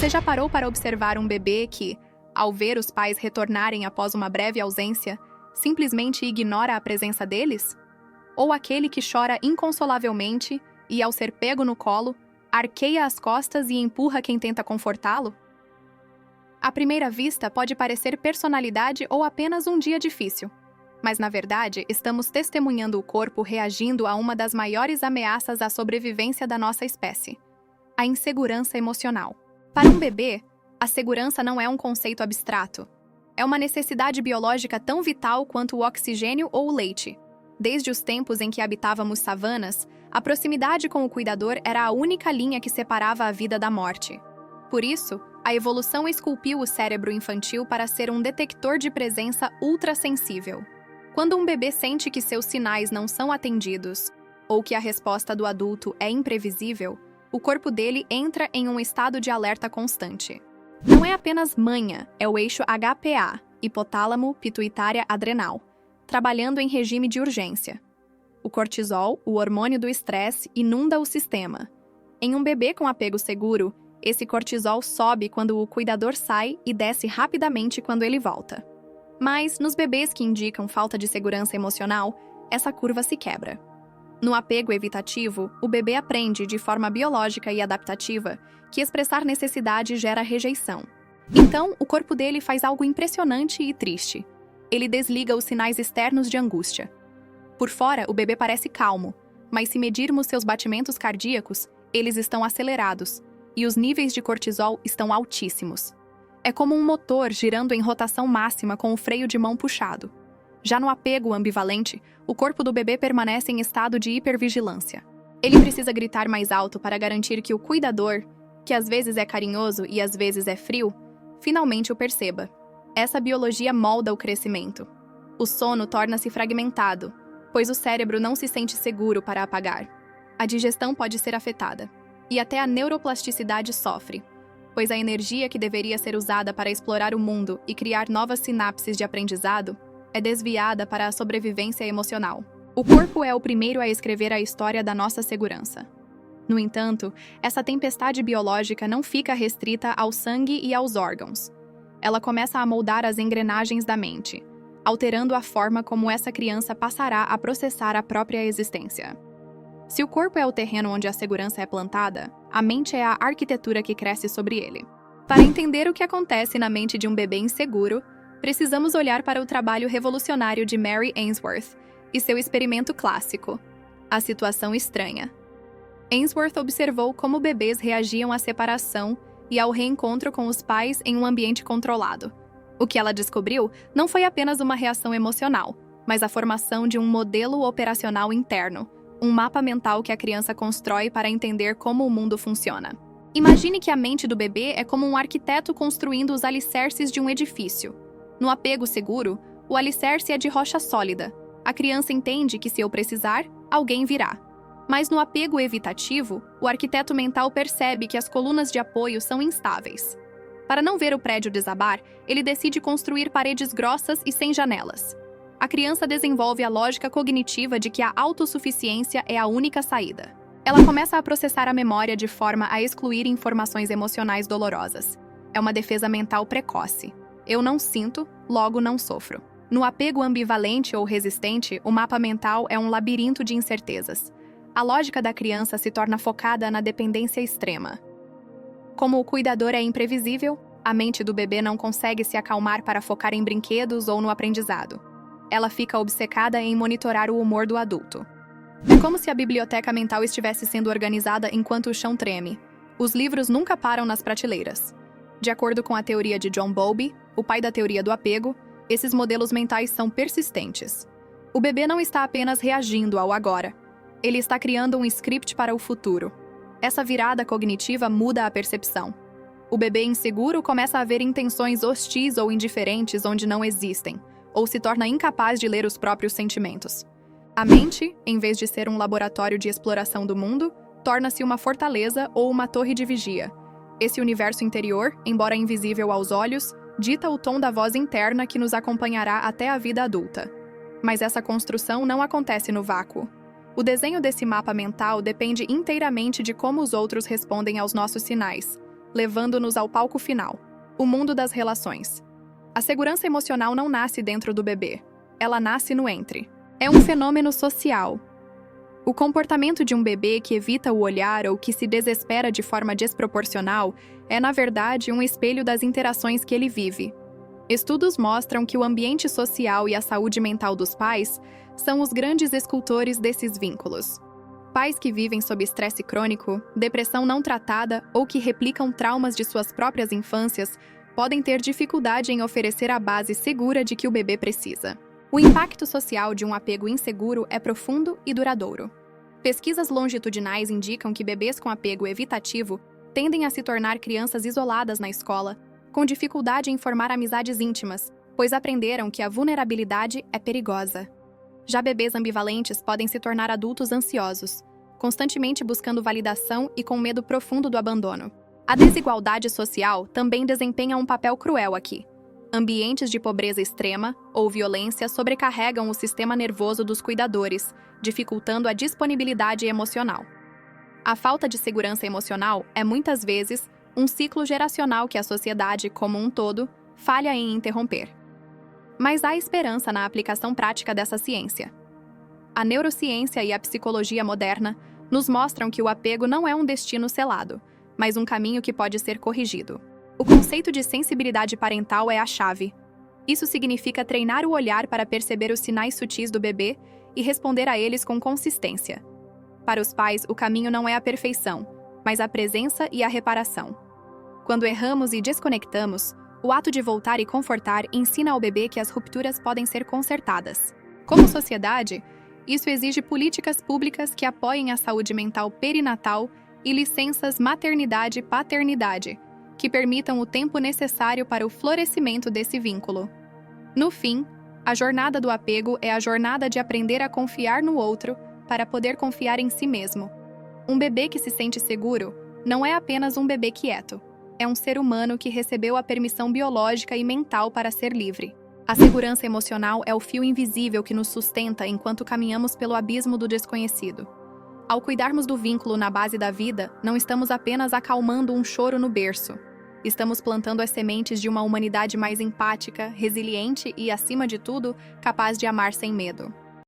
Você já parou para observar um bebê que, ao ver os pais retornarem após uma breve ausência, simplesmente ignora a presença deles? Ou aquele que chora inconsolavelmente e, ao ser pego no colo, arqueia as costas e empurra quem tenta confortá-lo? À primeira vista, pode parecer personalidade ou apenas um dia difícil. Mas, na verdade, estamos testemunhando o corpo reagindo a uma das maiores ameaças à sobrevivência da nossa espécie: a insegurança emocional. Para um bebê, a segurança não é um conceito abstrato. É uma necessidade biológica tão vital quanto o oxigênio ou o leite. Desde os tempos em que habitávamos savanas, a proximidade com o cuidador era a única linha que separava a vida da morte. Por isso, a evolução esculpiu o cérebro infantil para ser um detector de presença ultrassensível. Quando um bebê sente que seus sinais não são atendidos, ou que a resposta do adulto é imprevisível, o corpo dele entra em um estado de alerta constante. Não é apenas manha, é o eixo HPA, hipotálamo, pituitária, adrenal, trabalhando em regime de urgência. O cortisol, o hormônio do estresse, inunda o sistema. Em um bebê com apego seguro, esse cortisol sobe quando o cuidador sai e desce rapidamente quando ele volta. Mas, nos bebês que indicam falta de segurança emocional, essa curva se quebra. No apego evitativo, o bebê aprende, de forma biológica e adaptativa, que expressar necessidade gera rejeição. Então, o corpo dele faz algo impressionante e triste. Ele desliga os sinais externos de angústia. Por fora, o bebê parece calmo, mas se medirmos seus batimentos cardíacos, eles estão acelerados, e os níveis de cortisol estão altíssimos. É como um motor girando em rotação máxima com o freio de mão puxado. Já no apego ambivalente, o corpo do bebê permanece em estado de hipervigilância. Ele precisa gritar mais alto para garantir que o cuidador, que às vezes é carinhoso e às vezes é frio, finalmente o perceba. Essa biologia molda o crescimento. O sono torna-se fragmentado, pois o cérebro não se sente seguro para apagar. A digestão pode ser afetada, e até a neuroplasticidade sofre, pois a energia que deveria ser usada para explorar o mundo e criar novas sinapses de aprendizado é desviada para a sobrevivência emocional. O corpo é o primeiro a escrever a história da nossa segurança. No entanto, essa tempestade biológica não fica restrita ao sangue e aos órgãos. Ela começa a moldar as engrenagens da mente, alterando a forma como essa criança passará a processar a própria existência. Se o corpo é o terreno onde a segurança é plantada, a mente é a arquitetura que cresce sobre ele. Para entender o que acontece na mente de um bebê inseguro, precisamos olhar para o trabalho revolucionário de Mary Ainsworth e seu experimento clássico, a situação estranha. Ainsworth observou como bebês reagiam à separação e ao reencontro com os pais em um ambiente controlado. O que ela descobriu não foi apenas uma reação emocional, mas a formação de um modelo operacional interno, um mapa mental que a criança constrói para entender como o mundo funciona. Imagine que a mente do bebê é como um arquiteto construindo os alicerces de um edifício. No apego seguro, o alicerce é de rocha sólida. A criança entende que, se eu precisar, alguém virá. Mas no apego evitativo, o arquiteto mental percebe que as colunas de apoio são instáveis. Para não ver o prédio desabar, ele decide construir paredes grossas e sem janelas. A criança desenvolve a lógica cognitiva de que a autossuficiência é a única saída. Ela começa a processar a memória de forma a excluir informações emocionais dolorosas. É uma defesa mental precoce. Eu não sinto, logo não sofro. No apego ambivalente ou resistente, o mapa mental é um labirinto de incertezas. A lógica da criança se torna focada na dependência extrema. Como o cuidador é imprevisível, a mente do bebê não consegue se acalmar para focar em brinquedos ou no aprendizado. Ela fica obcecada em monitorar o humor do adulto. É como se a biblioteca mental estivesse sendo organizada enquanto o chão treme. Os livros nunca param nas prateleiras. De acordo com a teoria de John Bowlby, o pai da teoria do apego, esses modelos mentais são persistentes. O bebê não está apenas reagindo ao agora. Ele está criando um script para o futuro. Essa virada cognitiva muda a percepção. O bebê inseguro começa a ver intenções hostis ou indiferentes onde não existem, ou se torna incapaz de ler os próprios sentimentos. A mente, em vez de ser um laboratório de exploração do mundo, torna-se uma fortaleza ou uma torre de vigia. Esse universo interior, embora invisível aos olhos, dita o tom da voz interna que nos acompanhará até a vida adulta. Mas essa construção não acontece no vácuo. O desenho desse mapa mental depende inteiramente de como os outros respondem aos nossos sinais, levando-nos ao palco final, o mundo das relações. A segurança emocional não nasce dentro do bebê, ela nasce no entre. É um fenômeno social. O comportamento de um bebê que evita o olhar ou que se desespera de forma desproporcional é, na verdade, um espelho das interações que ele vive. Estudos mostram que o ambiente social e a saúde mental dos pais são os grandes escultores desses vínculos. Pais que vivem sob estresse crônico, depressão não tratada ou que replicam traumas de suas próprias infâncias podem ter dificuldade em oferecer a base segura de que o bebê precisa. O impacto social de um apego inseguro é profundo e duradouro. Pesquisas longitudinais indicam que bebês com apego evitativo tendem a se tornar crianças isoladas na escola, com dificuldade em formar amizades íntimas, pois aprenderam que a vulnerabilidade é perigosa. Já bebês ambivalentes podem se tornar adultos ansiosos, constantemente buscando validação e com medo profundo do abandono. A desigualdade social também desempenha um papel cruel aqui. Ambientes de pobreza extrema ou violência sobrecarregam o sistema nervoso dos cuidadores, dificultando a disponibilidade emocional. A falta de segurança emocional é muitas vezes um ciclo geracional que a sociedade, como um todo, falha em interromper. Mas há esperança na aplicação prática dessa ciência. A neurociência e a psicologia moderna nos mostram que o apego não é um destino selado, mas um caminho que pode ser corrigido. O conceito de sensibilidade parental é a chave. Isso significa treinar o olhar para perceber os sinais sutis do bebê e responder a eles com consistência. Para os pais, o caminho não é a perfeição, mas a presença e a reparação. Quando erramos e desconectamos, o ato de voltar e confortar ensina ao bebê que as rupturas podem ser consertadas. Como sociedade, isso exige políticas públicas que apoiem a saúde mental perinatal e licenças maternidade e paternidade, que permitam o tempo necessário para o florescimento desse vínculo. No fim, a jornada do apego é a jornada de aprender a confiar no outro para poder confiar em si mesmo. Um bebê que se sente seguro não é apenas um bebê quieto, é um ser humano que recebeu a permissão biológica e mental para ser livre. A segurança emocional é o fio invisível que nos sustenta enquanto caminhamos pelo abismo do desconhecido. Ao cuidarmos do vínculo na base da vida, não estamos apenas acalmando um choro no berço. Estamos plantando as sementes de uma humanidade mais empática, resiliente e, acima de tudo, capaz de amar sem medo.